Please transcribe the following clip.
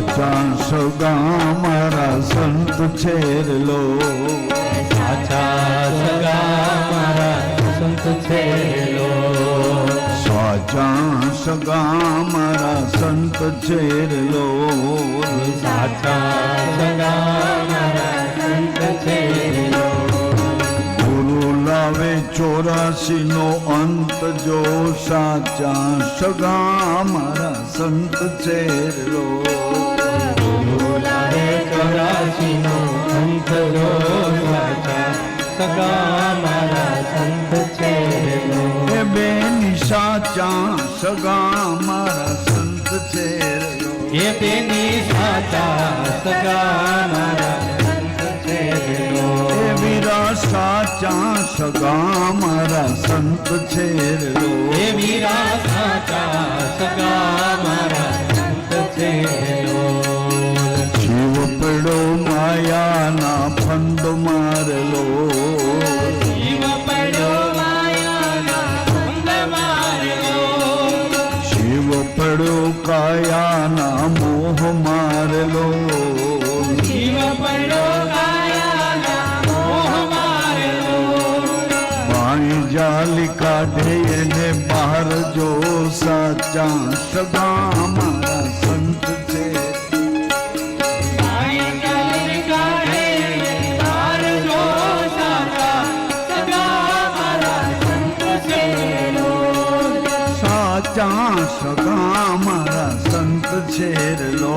સાચા સગા મારા સંત છેરલો સાચા સગા મારા સંત છેલો સાચા સગા મારા સંત છેરલો સાચા સગા મારા સંત છેલો ગુરુ લાવે 84 નો અંત જો સાચા સગા મારા સંત છેરલો બોલાવે 84 નો અંત જો સાચા સગા મારા સંત છેલો એ બેની સાચા સગા મારા સંત છેરલો એ બેની સાચા સગા મારા સંત છેલો એ વીરા સાચા સગા મારા સંત છેરલો એ વીરા સાચા સગા મારા સંત છેલો જીવ પડો માયાના ફંદ મારેલો જીવ પડ્યો માયાના ફંદ મારેલો જીવ પડ્યો કાયાના મોહ મારેલો જીવ પડ્યો કાયાના મોહ મારેલો પાણી જાલી કાઢે એને બહાર જો સાચા સગા મારા સંત છે સાચા સગા મારા સંત છેરલો